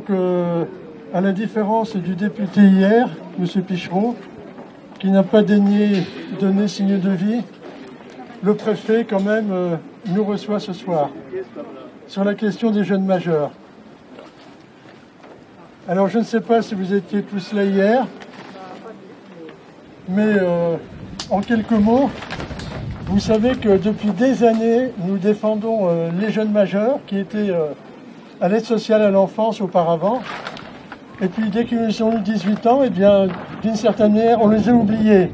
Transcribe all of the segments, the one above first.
Donc, à la différence du député hier, M. Pichereau, qui n'a pas daigné donner signe de vie, le préfet, quand même, nous reçoit ce soir sur la question des jeunes majeurs. Alors, je ne sais pas si vous étiez tous là hier, mais en quelques mots, vous savez que depuis des années, nous défendons les jeunes majeurs qui étaient à l'aide sociale à l'enfance auparavant. Et puis dès qu'ils ont eu 18 ans, eh bien, d'une certaine manière, on les a oubliés.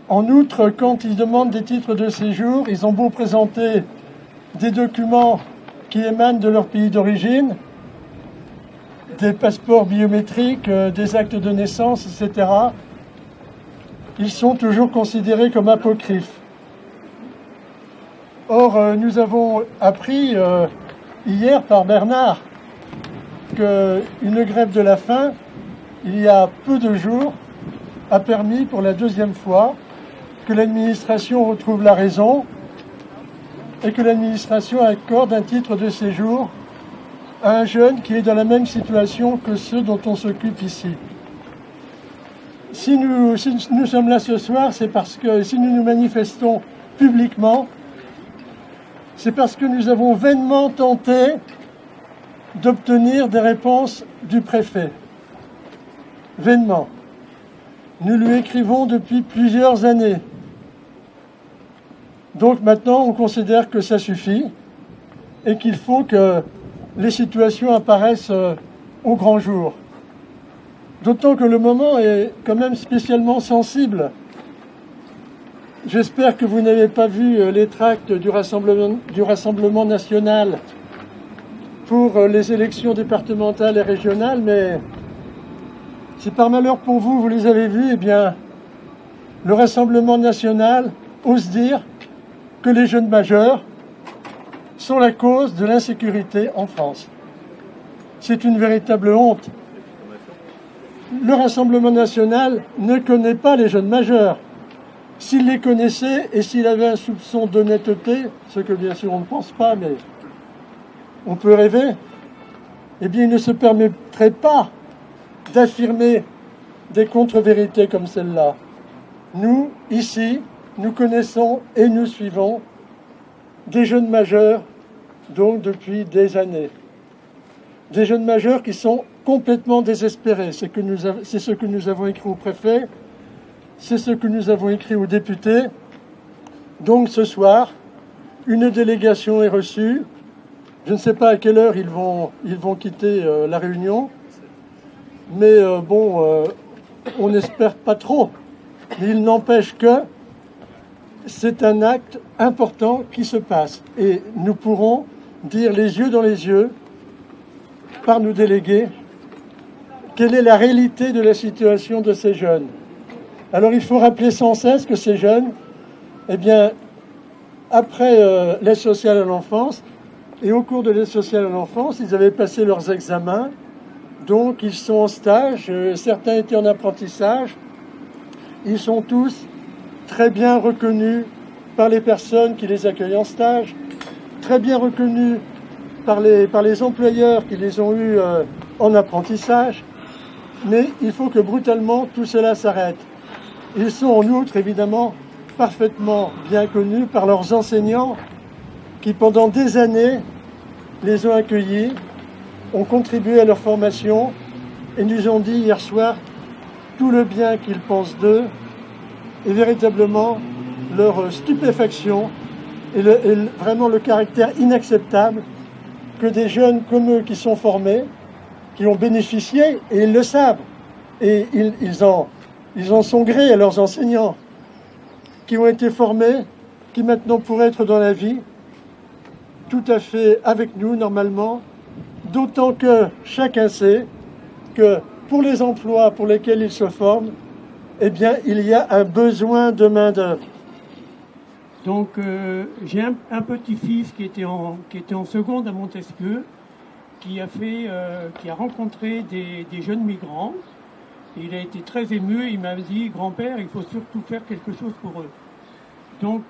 En outre, quand ils demandent des titres de séjour, ils ont beau présenter des documents qui émanent de leur pays d'origine, des passeports biométriques, des actes de naissance, etc. Ils sont toujours considérés comme apocryphes. Or, nous avons appris hier par Bernard qu'une grève de la faim, il y a peu de jours, a permis pour la deuxième fois que l'administration retrouve la raison et que l'administration accorde un titre de séjour à un jeune qui est dans la même situation que ceux dont on s'occupe ici. Si nous sommes là ce soir, c'est parce que si nous nous manifestons publiquement, c'est parce que nous avons vainement tenté d'obtenir des réponses du préfet. Vainement. Nous lui écrivons depuis plusieurs années. Donc maintenant, on considère que ça suffit et qu'il faut que les situations apparaissent au grand jour. D'autant que le moment est quand même spécialement sensible. J'espère que vous n'avez pas vu les tracts du Rassemblement national pour les élections départementales et régionales, mais si par malheur pour vous, vous les avez vus, eh bien, le Rassemblement national ose dire que les jeunes majeurs sont la cause de l'insécurité en France. C'est une véritable honte. Le Rassemblement national ne connaît pas les jeunes majeurs. S'il les connaissait et s'il avait un soupçon d'honnêteté, ce que bien sûr on ne pense pas, mais on peut rêver, eh bien il ne se permettrait pas d'affirmer des contre-vérités comme celle-là. Nous, ici, nous connaissons et nous suivons des jeunes majeurs, donc depuis des années. Des jeunes majeurs qui sont complètement désespérés. C'est ce que nous avons écrit au préfet, c'est ce que nous avons écrit aux députés. Donc ce soir, une délégation est reçue. Je ne sais pas à quelle heure ils vont quitter la réunion, mais on n'espère pas trop. Mais il n'empêche que c'est un acte important qui se passe. Et nous pourrons dire les yeux dans les yeux, par nos délégués, quelle est la réalité de la situation de ces jeunes. Alors il faut rappeler sans cesse que ces jeunes, eh bien, après l'aide sociale à l'enfance, et au cours de l'aide sociale à l'enfance, ils avaient passé leurs examens, donc ils sont en stage, certains étaient en apprentissage, ils sont tous très bien reconnus par les personnes qui les accueillent en stage, très bien reconnus par les employeurs qui les ont eus en apprentissage, mais il faut que brutalement tout cela s'arrête. Ils sont en outre évidemment parfaitement bien connus par leurs enseignants qui pendant des années les ont accueillis, ont contribué à leur formation et nous ont dit hier soir tout le bien qu'ils pensent d'eux et véritablement leur stupéfaction et vraiment le caractère inacceptable que des jeunes comme eux qui sont formés, qui ont bénéficié, et ils le savent, et ils en sont gré à leurs enseignants, qui ont été formés, qui maintenant pourraient être dans la vie, tout à fait avec nous normalement, d'autant que chacun sait que pour les emplois pour lesquels ils se forment, eh bien, il y a un besoin de main-d'œuvre. Donc, j'ai un petit-fils qui était en seconde à Montesquieu, qui a rencontré des jeunes migrants. Et il a été très ému. Il m'a dit, grand-père, il faut surtout faire quelque chose pour eux. Donc,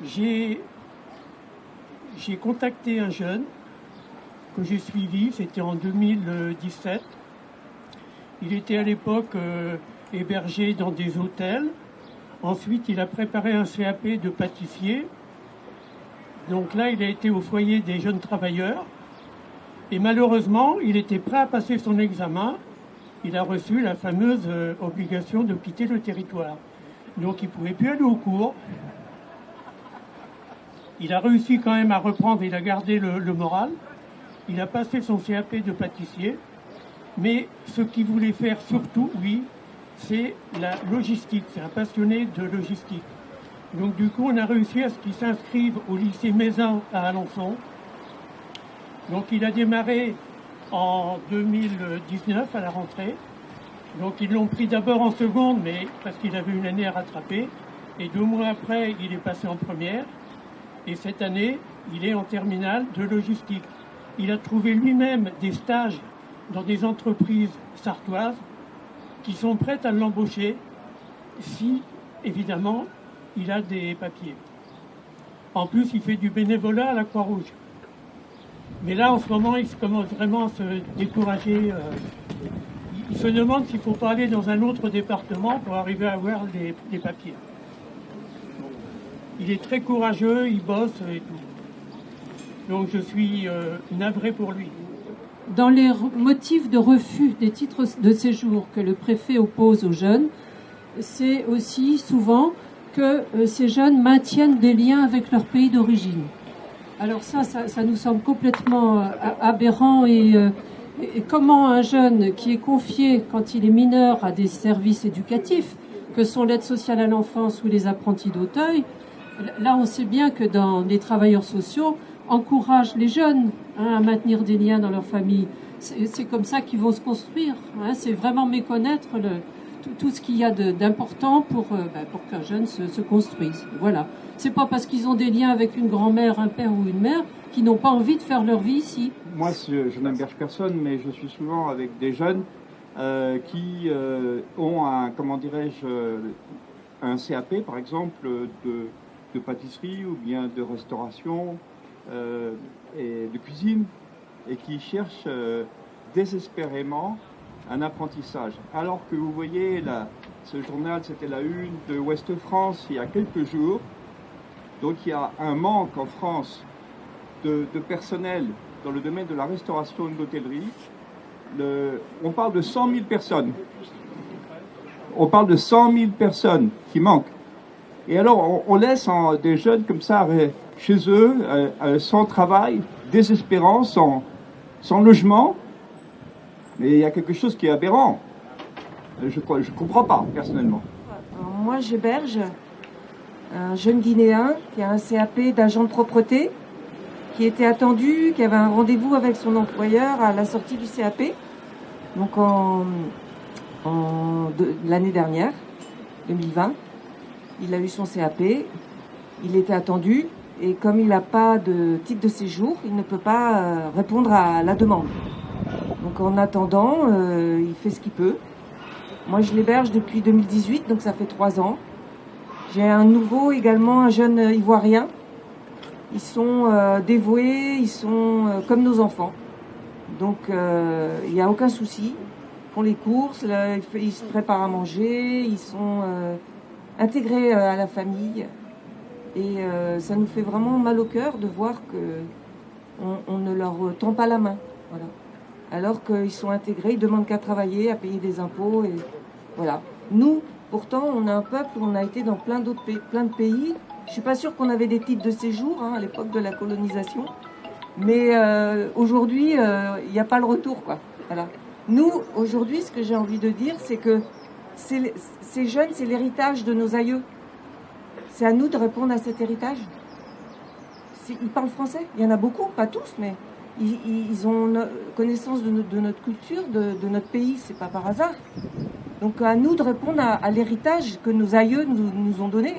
j'ai contacté un jeune que j'ai suivi, c'était en 2017. Il était à l'époque hébergé dans des hôtels. Ensuite, il a préparé un CAP de pâtissier. Donc là, il a été au foyer des jeunes travailleurs. Et malheureusement, il était prêt à passer son examen. Il a reçu la fameuse obligation de quitter le territoire. Donc il ne pouvait plus aller au cours. Il a réussi quand même à reprendre, il a gardé le moral. Il a passé son CAP de pâtissier. Mais ce qu'il voulait faire surtout, lui, c'est la logistique. C'est un passionné de logistique. Donc du coup, on a réussi à ce qu'il s'inscrive au lycée Mézin à Alençon. Donc il a démarré en 2019 à la rentrée. Donc ils l'ont pris d'abord en seconde, mais parce qu'il avait une année à rattraper. Et 2 mois après, il est passé en première. Et cette année, il est en terminale de logistique. Il a trouvé lui-même des stages dans des entreprises sartoises qui sont prêtes à l'embaucher si, évidemment, il a des papiers. En plus, il fait du bénévolat à la Croix-Rouge. Mais là, en ce moment, il commence vraiment à se décourager. Il se demande s'il ne faut pas aller dans un autre département pour arriver à avoir les papiers. Il est très courageux, il bosse et tout. Donc je suis navré pour lui. Dans les motifs de refus des titres de séjour que le préfet oppose aux jeunes, c'est aussi souvent que ces jeunes maintiennent des liens avec leur pays d'origine. Alors ça nous semble complètement aberrant et comment un jeune qui est confié quand il est mineur à des services éducatifs, que sont l'aide sociale à l'enfance ou les apprentis d'Auteuil, là on sait bien que dans les travailleurs sociaux, encouragent les jeunes à maintenir des liens dans leur famille. C'est comme ça qu'ils vont se construire. C'est vraiment méconnaître tout ce qu'il y a d'important pour qu'un jeune se construise. Voilà. C'est pas parce qu'ils ont des liens avec une grand-mère, un père ou une mère qu'ils n'ont pas envie de faire leur vie ici. Moi, je n'héberge personne, mais je suis souvent avec des jeunes qui ont un CAP, par exemple, de pâtisserie ou bien de restauration et de cuisine, et qui cherchent désespérément un apprentissage. Alors que vous voyez, ce journal, c'était la une de Ouest France il y a quelques jours. Donc il y a un manque en France de personnel dans le domaine de la restauration et de l'hôtellerie. On parle de 100 000 personnes. On parle de 100 000 personnes qui manquent. Et alors on laisse des jeunes comme ça chez eux, sans travail, désespérants, sans logement. Mais il y a quelque chose qui est aberrant. Je ne comprends pas, personnellement. Alors, moi, j'héberge un jeune Guinéen qui a un CAP d'agent de propreté, qui était attendu, qui avait un rendez-vous avec son employeur à la sortie du CAP, donc l'année dernière, 2020. Il a eu son CAP, il était attendu, et comme il n'a pas de titre de séjour, il ne peut pas répondre à la demande. Donc en attendant, il fait ce qu'il peut. Moi, je l'héberge depuis 2018, donc ça fait 3 ans. J'ai un nouveau également, un jeune Ivoirien. Ils sont dévoués, ils sont comme nos enfants. Donc il n'y a aucun souci. Ils font les courses, ils se préparent à manger, ils sont intégrés à la famille. Et ça nous fait vraiment mal au cœur de voir qu'on ne leur tend pas la main. Voilà. Alors qu'ils sont intégrés, ils demandent qu'à travailler, à payer des impôts. Et voilà. Nous, pourtant, on a un peuple, on a été dans plein de pays. Je suis pas sûre qu'on avait des titres de séjour à l'époque de la colonisation. Mais aujourd'hui, il n'y a pas le retour, quoi. Voilà. Nous, aujourd'hui, ce que j'ai envie de dire, c'est que ces jeunes, c'est l'héritage de nos aïeux. C'est à nous de répondre à cet héritage. Ils parlent français, il y en a beaucoup, pas tous, mais ils ont connaissance de notre culture, de notre pays, c'est pas par hasard. Donc à nous de répondre à l'héritage que nos aïeux nous ont donné.